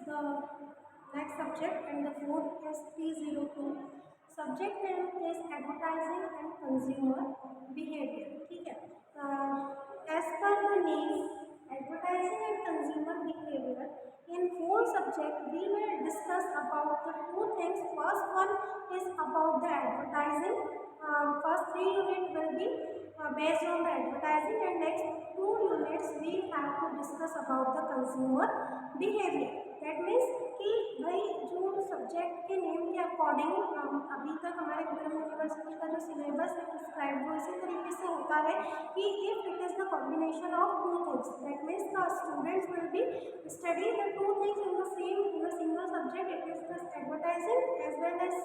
the next subject and the code is 302. Subject name is advertising and consumer behavior. ठीक है. As per the name, advertising and consumer behavior. In whole subject, we will discuss about the two things. First one is about the advertising. First 3 units will be based on the advertising, and next 2 units we have to discuss about the consumer behavior. That means कि भाई जो subject के name के according अभी तक हमारे Vikram university का जो सिलेबस है डिस्क्राइब वो इसी तरीके से होता है कि if it is the combination of two things, that means the students will be study the two things in the single subject. It is the advertising as well as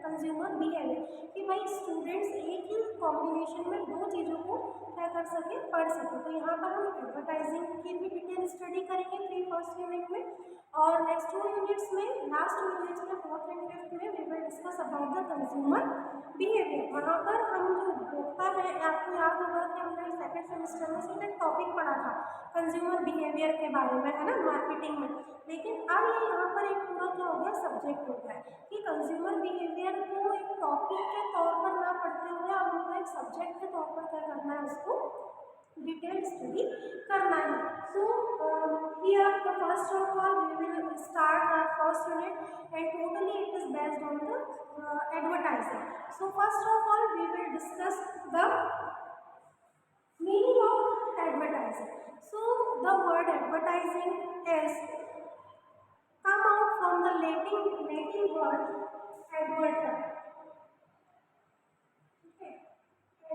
consumer behaviour. कि भाई students एक ही combination में दो चीज़ों को क्या कर सके, पढ़ सके. तो यहाँ पर हम एडवर्टाइजिंग की भी डिटेल स्टडी करेंगे फर्स्ट यूनिट में, और नेक्स्ट 2 यूनिट्स में, लास्ट 2 यूनिट्स में, 4th एंड 5th में we will discuss about the consumer behaviour. वहाँ पर हम जो उपभोक्ता है, आपको याद होगा कि हमने सेकेंड सेमेस्टर में सिर्फ एक टॉपिक पढ़ा था कंज्यूमर बिहेवियर के बारे में, है ना, मार्केटिंग में. लेकिन अब ये यहाँ पर एक पूरा क्या हो गया, सब्जेक्ट हो गया है कि कंज्यूमर बिहेवियर को एक टॉपिक के तौर पर ना पढ़ते हुए अब हमको एक सब्जेक्ट के तौर पर क्या करना है, उसको डिटेल स्टडी करना है. सो here the first of all we will start our first unit and totally it is based on the advertising. So first of all we will discuss the meaning of advertising. So the word advertising is come out from the Latin word adverter.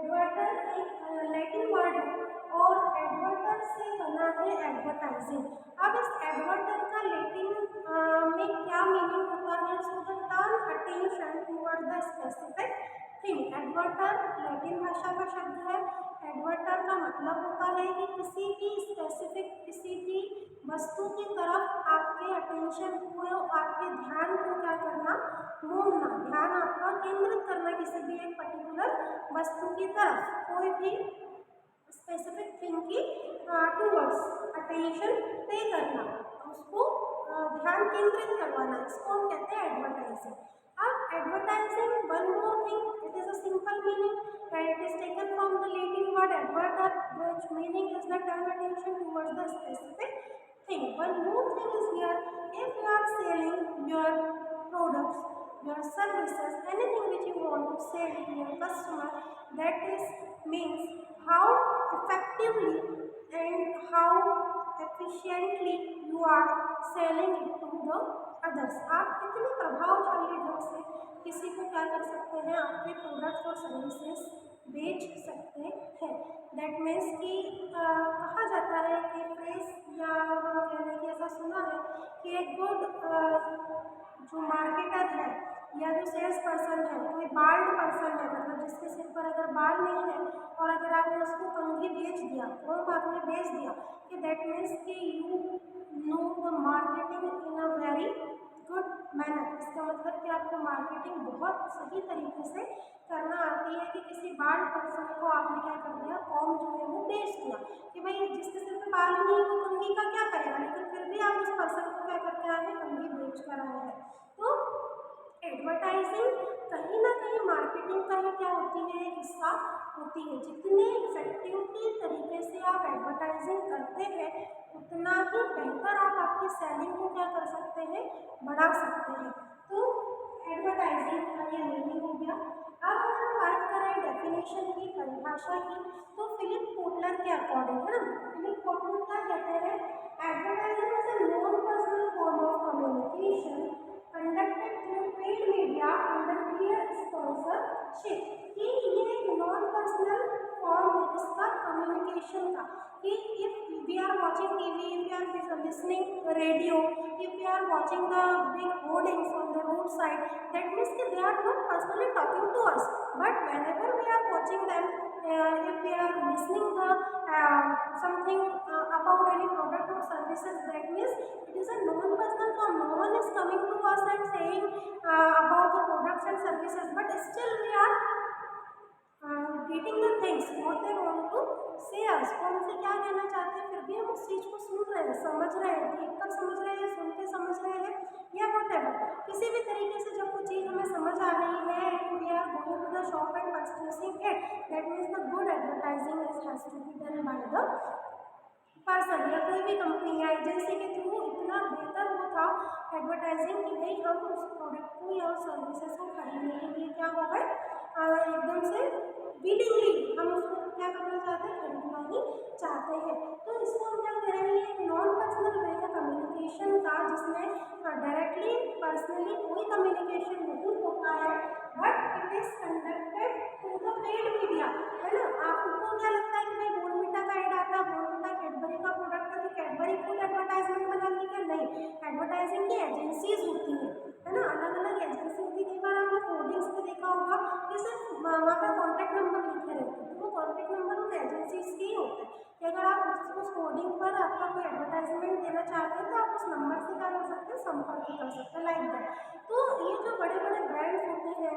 एडवर्टर एक Latin word है और एडवर्टर से बना है advertising. अब इस एडवर्टर का Latin में क्या मीनिंग होता है, so the turn attention toward the specific thing. एडवर्टर लैटिन भाषा का शब्द है. एडवर्टर का मतलब होता है कि किसी की स्पेसिफिक, किसी की वस्तु की तरफ आपके अटेंशन को, आपके ध्यान को क्या करना, मोड़ना, ध्यान आपका केंद्रित करना किसी भी एक पर्टिकुलर वस्तु की तरफ, कोई भी स्पेसिफिक थिंग की टूवर्ड्स अटेंशन पे करना, उसको ध्यान केंद्रित करवाना, इसको हम कहते हैं एडवर्टाइजिंग. अब advertising one more thing, it is a simple meaning and it is taken from the Latin word adverter, which meaning is the turn attention towards the specific thing. One more thing is here, if you are selling your products, your services, anything which you want to sell to your customer, that is means how effectively and how efficiently you are selling it to the others. आप कितने प्रभावशाली ढंग से किसी को क्या कर सकते हैं, आपके प्रोडक्ट्स और सर्विसेज बेच सकते हैं. दैट मीन्स कि कहा जाता है कि फ्रेज या हम कहने की ऐसा सुना है कि एक गुड जो मार्केटर है या जो सेल्स पर्सन है, कोई बाल्ड पर्सन है, मतलब जिसके सिर पर अगर बाल नहीं है और अगर आपने उसको कंघी बेच दिया, वो आपने बेच दिया, कि दैट मीन्स कि you know the marketing in a very good manner. इसका मतलब कि आपको मार्केटिंग बहुत सही तरीके से करना आती है कि किसी बाल पर्सन को आपने क्या कर दिया, कॉम जो है वो बेच दिया, कि भाई जिसके सिर पे बाल नहीं है वो कंघी का क्या करेगा, लेकिन फिर भी आप उस पर्सन को क्या करके आए हैं, कंघी बेच कर आए हैं. तो एडवर्टाइजिंग कहीं ना कहीं मार्केटिंग का ही क्या होती है, एक हिस्सा होती है. जितने इफेक्टिवली तरीके से आप एडवर्टाइजिंग करते हैं उतना ही बेहतर आप आपकी सेलिंग को क्या कर सकते हैं, बढ़ा सकते हैं. तो एडवर्टाइजिंग का ये मीनिंग हो गया. अब अगर हम बात करें डेफिनेशन की, परिभाषा की, तो फिलिप कोटलर के अकॉर्डिंग, है ना, फिलिप कोटलर क्या कहते हैं, advertising is a non personal form of communication conducted through paid media under clear sponsorship. कि ये एक नॉन पर्सनल फॉर्म है इसका कम्युनिकेशन का, कि if we are watching TV, if we are listening radio, if we are watching the big hoardings on the road side, that means कि they are not personally talking to us, but whenever we are watching them, if we are listening the something about any product or services, that means it is a non-personal form. No one is coming to us and saying about the products and services, but still we are getting the things what they want to say us. कौन से क्या कहना चाहते हैं, फिर भी हम उस चीज़ को सुन रहे हैं, समझ रहे हैं, देख कर समझ रहे हैं, सुन के समझ किसी भी तरीके से जब कोई चीज़ हमें समझ आ रही है and we are going to the shop and purchasing it, that means the good advertising is has to be done by the person या कोई भी कंपनी या एजेंसी के थ्रू इतना बेहतर वो था एडवर्टाइजिंग कि भाई हम उस प्रोडक्ट को या उस सर्विसेज को खरीदने के लिए क्या हो गए एकदम से विलिंगली हम उसको क्या करना चाहते हैं, खरीदना ही चाहते हैं। तो इसको हम क्या करेंगे, एक नॉन पर्सनल वे का कम्युनिकेशन का जिसमें डायरेक्टली पर्सनली कोई कम्युनिकेशन नहीं होता है, but it is conducted through the paid media, है ना। आपको क्या लगता है कि भाई बोर्नविटा का एड आता है, बोर्नविटा कैडबरी का प्रोडक्ट है तो कैडबरी खुद एडवर्टाइजमेंट बनाती है, नहीं, एडवर्टाइजिंग की एजेंसीज होती है ना, अलग अलग एजेंसी होती है। कई बार आपने होर्डिंग्स पे देखा होगा कि सिर्फ वहाँ पर कॉन्टैक्ट नंबर लिखे रहते हैं, तो वो कॉन्टैक्ट नंबर उन एजेंसीज के ही होते हैं कि अगर आप उस होर्डिंग पर आपका कोई एडवर्टाइजमेंट देना चाहते हैं तो आप उस नंबर से क्या कर सकते हैं, संपर्क कर सकते हैं, लाइक दैट। तो ये जो बड़े बड़े ब्रांड्स होते हैं,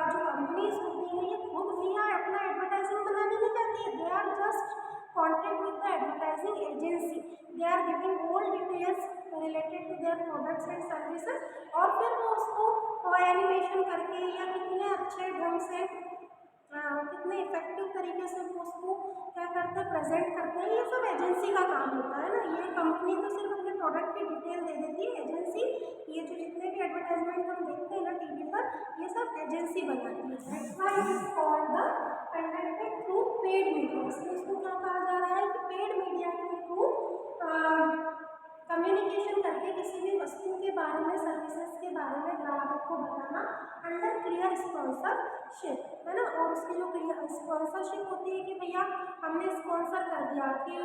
जो कंपनीज होती हैं, ये खुद भी अपना एडवर्टाइजिंग बनाने नहीं चाहती है, they are just contact with the advertising agency, they are giving all details related to their products and services, और फिर वो उसको एनिमेशन करके या कितने अच्छे ढंग से कितने इफेक्टिव तरीके से वो उसको क्या करते हैं, प्रेजेंट करते हैं, ये सब एजेंसी का काम होता है ना। ये कंपनी तो सिर्फ अपने प्रोडक्ट की डिटेल दे देती है, एजेंसी ये जो जितने भी एडवर्टाइजमेंट हम देखते हैं ना टीवी पर, ये सब एजेंसी बनाती है। That's why it is called the conducted through paid media. इसको क्या कहा जा रहा है कि पेड मीडिया के थ्रू कम्युनिकेशन करके किसी भी वस्तु के बारे में, सर्विसेज के बारे में ग्राहक को बताना अंडर क्लियर स्पॉन्सरशिप, है ना। और उसकी जो क्लियर स्पॉन्सरशिप होती है कि भैया हमने स्पॉन्सर कर दिया कि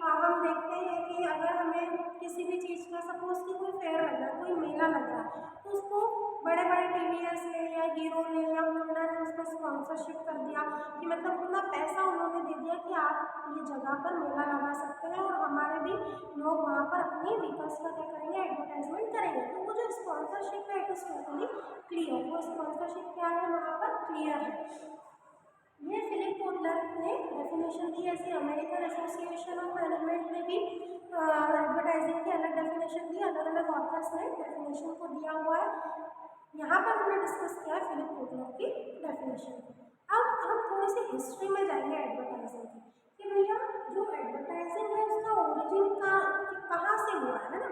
हम देखते हैं कि अगर हमें किसी भी चीज़ का सपोज कि कोई फेयर लग रहा है, कोई मेला लग रहा है, तो उसको बड़े बड़े टीवीएस ने या हीरो ने या होंडा ने उसको स्पॉन्सरशिप कर दिया कि मतलब उतना पैसा उन्होंने दे दिया कि आप ये जगह पर मेला लगा सकते हैं और हमारे भी लोग वहाँ पर अपनी व्हीकल्स का क्या करेंगे, एडवर्टाइजमेंट करेंगे। तो वो जो स्पॉन्सरशिप है इट इज टोटली क्लियर, वो स्पॉन्सरशिप क्या है वहाँ पर क्लियर है। ये फिलिप कोटलर ने डेफिनेशन दी, ऐसे अमेरिकन एसोसिएशन ऑफ मैनेजमेंट ने भी एडवर्टाइजिंग की अलग डेफिनेशन दी, अलग अलग ऑथर्स ने डेफिनेशन को दिया हुआ है। यहाँ पर हमने डिस्कस किया है फिलिप कोटलर की डेफिनेशन। अब हम थोड़ी सी हिस्ट्री में जाएंगे एडवर्टाइजिंग की कि भैया जो एडवर्टाइजिंग है उसका ओरिजिन कहाँ से हुआ है ना,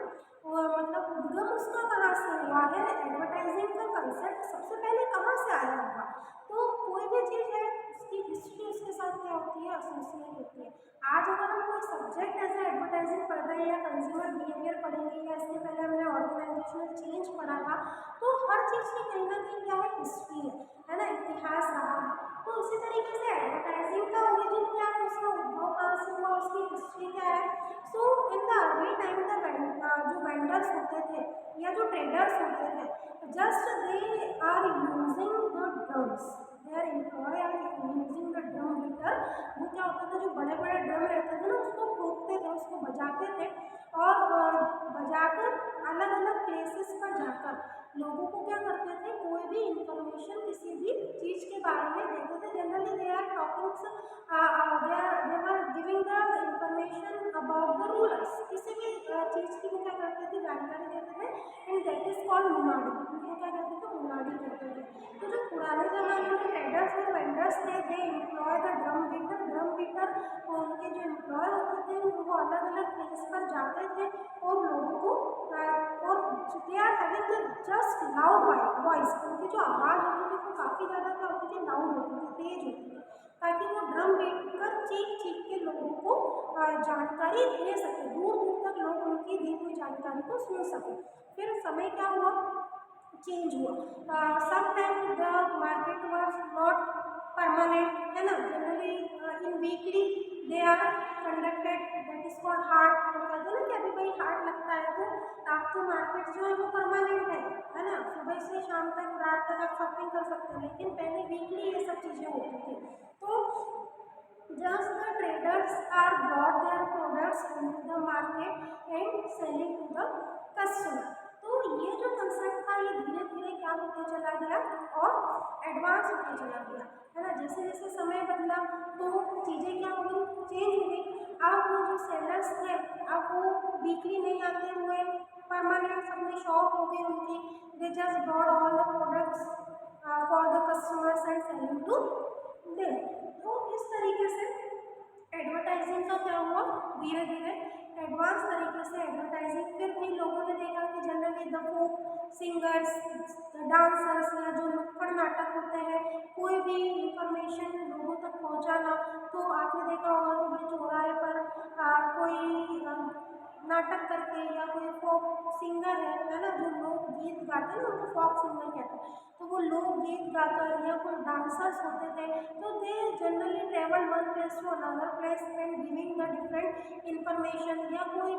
मतलब उद्गम उसका कहाँ से हुआ है, एडवर्टाइजिंग का कंसेप्ट सबसे पहले कहाँ से आया होगा। तो कोई भी चीज़ है उसकी हिस्ट्री उसके साथ क्या होती है, एसोसिएट होती है। आज अगर हम कोई सब्जेक्ट ऐसे एडवर्टाइजिंग पढ़ रहे हैं या कंज्यूमर बिहेवियर पढ़ेंगे या इसके पहले हमने ऑर्गेनाइजेशनल चेंज पढ़ा था, तो हर चीज़ की कहीं ना कहीं क्या है, हिस्ट्री है ना, इतिहास रहा है। तो उसी तरीके से एडवर्टाइजिंग का ओरिजिन क्या है, उसका उद्भव कहाँ से हुआ, उसकी हिस्ट्री क्या है। So in the early time जो वेंडर्स होते थे या जो ट्रेडर्स होते थे, just they are using the drums, they are employ are using the drum beater. वो क्या होता था, जो बड़े बड़े ड्रम रहते थे ना उसको ठोकते थे, उसको बजाते थे और बजाकर अलग अलग प्लेसेस पर जाकर लोगों को क्या करते थे, कोई भी इंफॉर्मेशन किसी भी चीज़ के बारे में देते थे। Generally they are talking, they are giving the information about the rulers, किसी भी चीज़ की वो क्या करते थे, जानकारी देते थे, एंड दैट इज कॉल्ड मुनाडी। वो क्या कहते थे, मुनाडी कहते थे। तो जो पुराने ज़माने में ट्रेडर्स और वेंडर्स थे, they employ the drum beater. Drum beater उनके जो एम्प्लॉय होते थे वो अलग अलग प्लेस पर जाते थे और लोगों को और they are having just loud voice, उनकी जो आवाज़ होती थी वो काफ़ी ज़्यादा क्या होती थी, लाउड होती थी, तेज होती थी, ताकि वो ड्रम बीट कर चीख चीख के लोगों को जानकारी दे सके, दूर दूर तक लोग उनकी दी हुई जानकारी को सुन सके। फिर समय क्या हुआ, चेंज हुआ। Sometime the market was not permanent, है ना, generally in weekly they are conducted, that is called haat. तो कहते हैं ना कि अभी भाई हाट लगता है तो आप तो मार्केट जो है वो परमानेंट है ना, सुबह से शाम तक रात तक आप शॉपिंग कर सकते हैं, लेकिन पहले वीकली ये सब चीज़ें होती थी। तो just the traders are brought their products into the market and selling to the customer। तो ये जो कंसेप्ट था ये धीरे धीरे क्या होते चला गया और एडवांस होते चला गया, है ना। जैसे जैसे समय बदला तो चीज़ें क्या हो गई, चेंज हो गई। अब वो जो सेलर्स थे अब वो वीकली नहीं आते हुए परमानेंट अपनी शॉप हो गई उनकी, they just brought all the products for the customers and selling to they. तो इस तरीके से एडवर्टाइजिंग का क्या हुआ, धीरे धीरे एडवांस तरीके से एडवर्टाइजिंग। फिर भी लोगों ने देखा कि generally the folk singers, dancers या जो नुक्कड़ नाटक होते हैं, कोई भी इंफॉर्मेशन लोगों तक पहुंचाना, तो आपने देखा होगा कि भाई चौराहे पर कोई नाटक करके या कोई फोक सिंगर है ना, जो लोग गीत गाते हैं ना, उनको फोक सिंगर कहते हैं, तो वो लोग गीत गाकर या कोई डांसर्स होते थे, तो they generally travel one place to another place and giving the different information, या कोई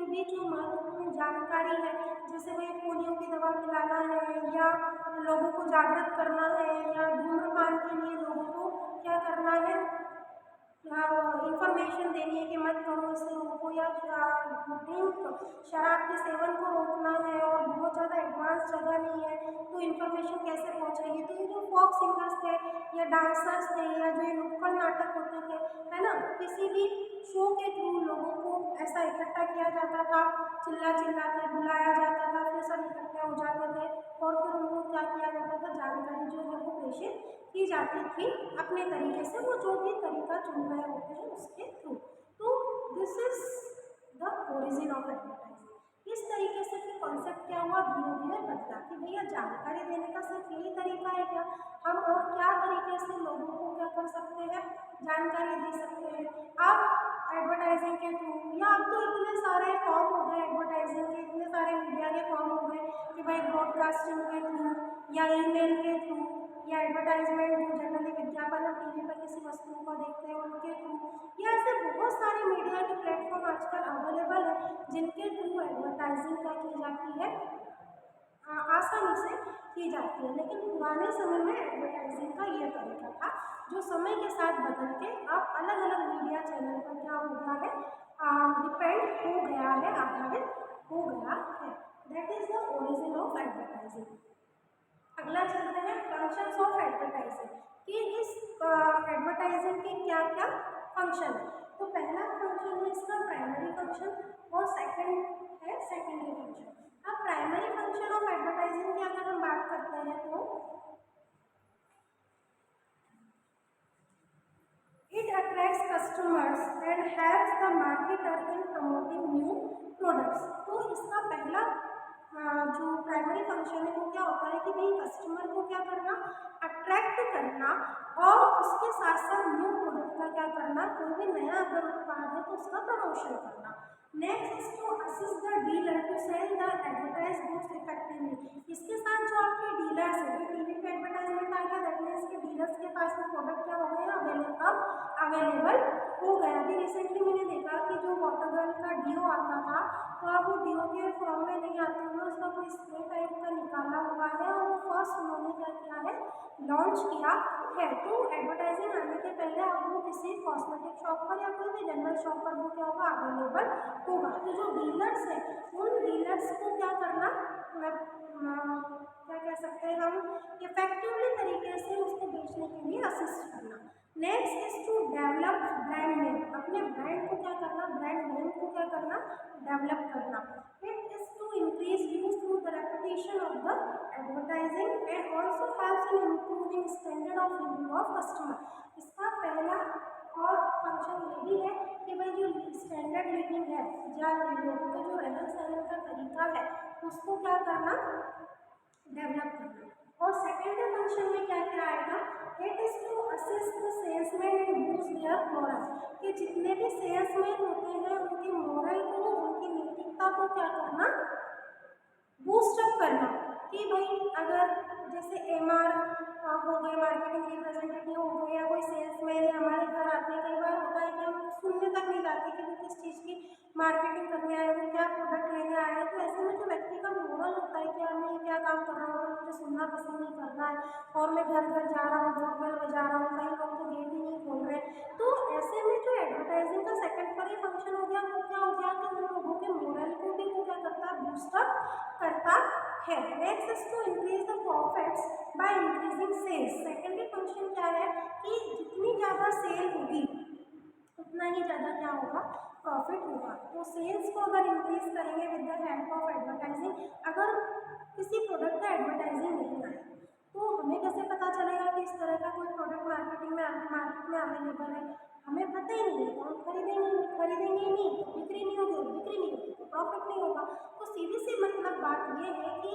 भी जो महत्वपूर्ण जानकारी है, जैसे भाई पोलियो की दवा पिलाना है, या लोगों को जागृत करना है, या धूम्रपान के लिए लोगों को क्या करना है, इंफॉर्मेशन देनी है कि मत करो, इससे रोको, या ड्रिंक शराब के सेवन को रोकना है और बहुत ज़्यादा एडवांस जगह नहीं है, तो इन्फॉर्मेशन कैसे पहुंचाएगी। तो ये जो फोक सिंगर्स थे या डांसर्स थे या जो ये नुक्कड़ नाटक होते थे, है ना, किसी भी शो के थ्रू लोगों को ऐसा इकट्ठा किया जाता था, चिल्ला चिल्ला के बुलाया जाता था, फिर सब इकट्ठे हो जाते थे और फिर उनको क्या किया जाता था, जानकारी जो है वो प्रेषित की जाती थी अपने तरीके से, वो जो भी तरीका चुन रहे होते हैं उसके थ्रू। तो this is the origin of advertising. इस तरीके से फिर कॉन्सेप्ट क्या हुआ, धीरे धीरे बदला कि भैया जानकारी देने का सिर्फ यही तरीका है क्या, हम और क्या तरीके से लोगों को क्या कर सकते हैं, जानकारी दे सकते हैं। अब एडवर्टाइजिंग के थ्रू, या अब तो इतने सारे फॉर्म हो गए एडवर्टाइजिंग के, इतने सारे मीडिया के फॉर्म हो गए कि भाई ब्रॉडकास्टिंग के थ्रू या ईमेल के थ्रू, या एडवर्टाइजमेंट जो जनरली विज्ञापन और टीवी पर किसी वस्तु को देखते हैं उनके थ्रू, या ऐसे बहुत सारे मीडिया के प्लेटफॉर्म आजकल अवेलेबल है जिनके थ्रू एडवर्टाइजिंग क्या की जाती है, आसानी से की जाती है। लेकिन पुराने समय में एडवर्टाइजिंग का ये तरीका था, जो समय के साथ बदल के अब अलग अलग मीडिया चैनल पर क्या हो गया है, डिपेंड हो गया है, आधारित हो गया है। That is the origin of advertising. अगला चलते हैं फंक्शंस ऑफ एडवर्टाइजिंग, कि इस एडवर्टाइजिंग के क्या क्या फंक्शन है। तो पहला फंक्शन है इसका प्राइमरी फंक्शन, और सेकंड है सेकेंडरी फंक्शन। अब प्राइमरी फंक्शन ऑफ एडवर्टाइजिंग की अगर हम बात करते हैं तो it attracts customers and helps the marketer in promoting new products. तो इसका पहला जो प्राइमरी फंक्शन है वो क्या होता है कि भाई कस्टमर को क्या करना, अट्रैक्ट करना, और उसके साथ साथ न्यू प्रोडक्ट का क्या करना, कोई भी नया अगर उत्पाद है तो उसका प्रमोशन करना। Next is to assist the dealer to sell the advertise goods effectively. इसके साथ जो आपके डीलर्स हैं, टीवी पे एडवर्टाइजमेंट आ गया, दैट मीन्स के डीलर्स के पास में प्रोडक्ट क्या हो गया, अवेलेबल हो गया। अभी रिसेंटली मैंने देखा कि जो वाटरगर्ल का डीओ आता था, तो अब वो डीओ के फॉर्म में नहीं आते हुए उसका कोई स्प्रे टाइप का निकाला हुआ है, और वो फर्स्ट उन्होंने क्या किया है, लॉन्च किया है। तो एडवर्टाइजिंग आने के पहले अब वो किसी कॉस्मेटिक शॉप पर या कोई भी जनरल शॉप पर वो क्या होगा, अवेलेबल होगा। तो जो डीलर्स हैं उन डीलर्स को क्या करना, क्या कह सकते हैं हम, इफेक्टिवली तरीके से उसको बेचने के लिए असिस्ट करना। Next is to develop brand name, अपने ब्रांड को क्या करना, ब्रांड नेम को क्या करना, डेवलप करना। It is to increase use through the reputation of the advertising and also helps in improving standard of living of customer. इसका पहला और फंक्शन ये भी है कि भाई जो स्टैंडर्ड लिविंग है या लोगों का जो रहन सहन का तरीका है उसको क्या करना, डेवलप करना। और सेकेंडरी फंक्शन में क्या क्या आएगा, it is to assist the salesman and boost their morale, कि जितने भी सेल्समैन होते हैं उनकी मोरल को, उनकी नैतिकता को क्या करना, बूस्टअप करना। कि भाई अगर जैसे एमआर हो गए, मार्केटिंग रिप्रेजेंटेटिव हो गए, या कोई सेल्समैन है हमारे घर आते हैं, कई बार होता है कि हम सुनने तक नहीं जाते कि वो किस चीज़ की मार्केटिंग करने आए, वो क्या प्रोडक्ट लेने आए हैं। तो ऐसे में जो व्यक्ति का मोरल होता है कि यार मैं ये क्या काम कर रहा हूँ, मुझे सुनना पसंद नहीं कर रहा है, और मैं घर घर जा रहा हूँ, डोरबेल बजा रहा हूँ, कई लोग तो गेट ही नहीं खोल रहे। तो ऐसे में जो एडवर्टाइजिंग का सेकेंडरी फंक्शन हो गया वो क्या हो गया कि उन लोगों के मोरल को भी वो क्या करता है, बूस्टअप करता है। Next is to increase the profits by increasing sales. Secondary function क्या है कि जितनी ज़्यादा सेल होगी उतना ही ज़्यादा क्या होगा, प्रॉफिट होगा। तो सेल्स को अगर इंक्रीज करेंगे with the help of advertising market में अवेलेबल है, हमें पता ही नहीं है तो हम खरीदेंगे ही नहीं तो बिक्री नहीं होगी, और बिक्री नहीं होगी तो प्रॉफिट नहीं होगा। तो सीधी सी मतलब बात ये है कि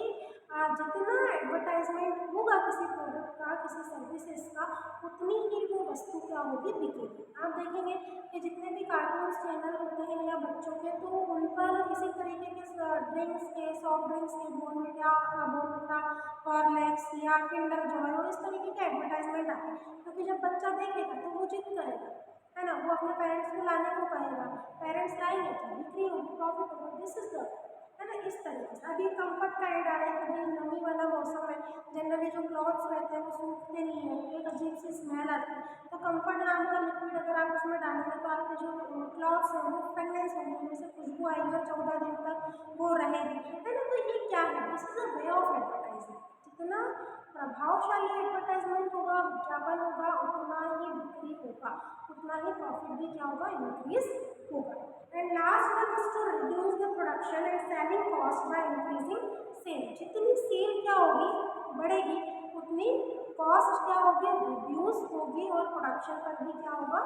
जितना एडवर्टाइजमेंट होगा किसी प्रोडक्ट का, किसी सर्विसेज का, उतनी ही वो वस्तु क्या होगी, बिकेगी। आप देखेंगे कि जितने भी कार्टून्स चैनल होते हैं या बच्चों के, तो उन पर इसी तरीके के ड्रिंक्स के, सॉफ्ट ड्रिंक्स के, बोर्नविटा, हॉर्लिक्स या किंडर जॉय और इस तरीके के एडवर्टाइजमेंट आते हैं, क्योंकि जब बच्चा देखेगा तो वो जिद करेगा, है ना, वो अपने पेरेंट्स को लाने को कहेगा, पेरेंट्स लाएंगे तो बिक्री होगी, प्रॉफिट होगा। दिस इज द, है ना, इस तरीके से। अभी कंफर्ट का ऐड आ रहा है कि भाई नमी वाला मौसम है, जनरली जो क्लॉथ्स रहते हैं वो सूखते नहीं है, एक अजीब सी स्मेल आती है, तो कंफर्ट नाम का लिक्विड अगर आप उसमें डालेंगे तो आपके जो क्लॉथ्स हैं वो फ्रेगनेंस होंगे, उनमें से खुशबू आएगी और 14 दिन तक वो रहेगी, है ना। तो ये क्या है, this is a way of advertising. जितना प्रभावशाली एडवर्टाइजमेंट होगा, विज्ञापन होगा, उतना ही बिक्री होगा, उतना ही प्रॉफिट भी क्या होगा, इंक्रीज होगा। And last one is to reduce the production and selling cost by increasing sale. जितनी सेल क्या होगी, बढ़ेगी, उतनी कॉस्ट क्या होगी, रिड्यूस होगी, और प्रोडक्शन पर भी क्या होगा,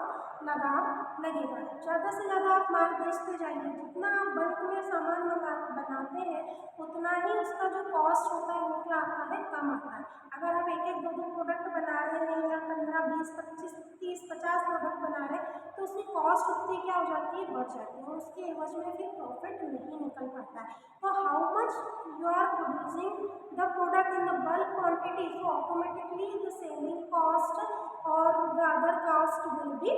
लगाम लगेगा। ज़्यादा से ज़्यादा आप माल बेचते जाइए, जितना आप बल्क में सामान बनाते हैं उतना ही उसका जो कॉस्ट होता है वो क्या आता है, कम आता है। अगर आप एक एक दो दो प्रोडक्ट बना रहे हैं या 15 20 25 30 50 प्रोडक्ट बना रहे हैं तो उसकी कॉस्ट उतनी क्या हो जाती है, बढ़ जाती है, और उसके एवज में फिर प्रॉफिट नहीं निकल पाता है। तो how much you are producing the product in the bulk quantity, so automatically the selling cost और the other cost will be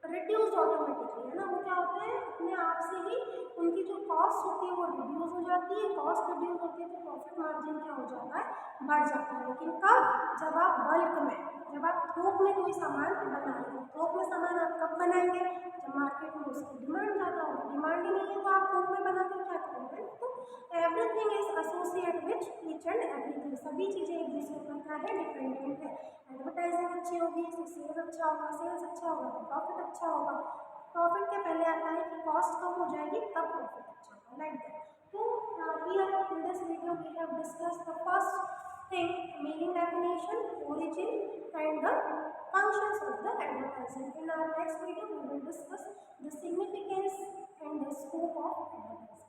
reduce automatically, है ना। वो क्या होता है, अपने आप से ही उनकी जो कॉस्ट होती है वो रिड्यूस हो जाती है, कॉस्ट रिड्यूस होती है तो प्रॉफिट मार्जिन क्या हो जाता है, बढ़ जाता है। लेकिन कब, जब आप बल्क में, जब आप थोक में कोई सामान बना रहे हैं। थोक में सामान आप कब बनाएंगे, जब मार्केट में उसकी डिमांड ज़्यादा होगी, डिमांड ही नहीं है तो आप थोक में बना कर क्या करेंगे। तो everything is associate with each and everything, सभी चीज़ें एक दूसरे पर क्या है, डिपेंडेंट है। एडवर्टाइजिंग अच्छी होगी तो सेल्स अच्छा होगा, सेल्स अच्छा होगा तो प्रॉफिट अच्छा होगा, प्रॉफिट के पहले आता है कि कॉस्ट कम हो जाएगी तब प्रॉफिट अच्छा होगा, लाइक दैट। तो here in this video we have discussed the first thing, meaning definition, origin and the functions of the advertising. In our next video we will discuss the significance and the scope of advertising.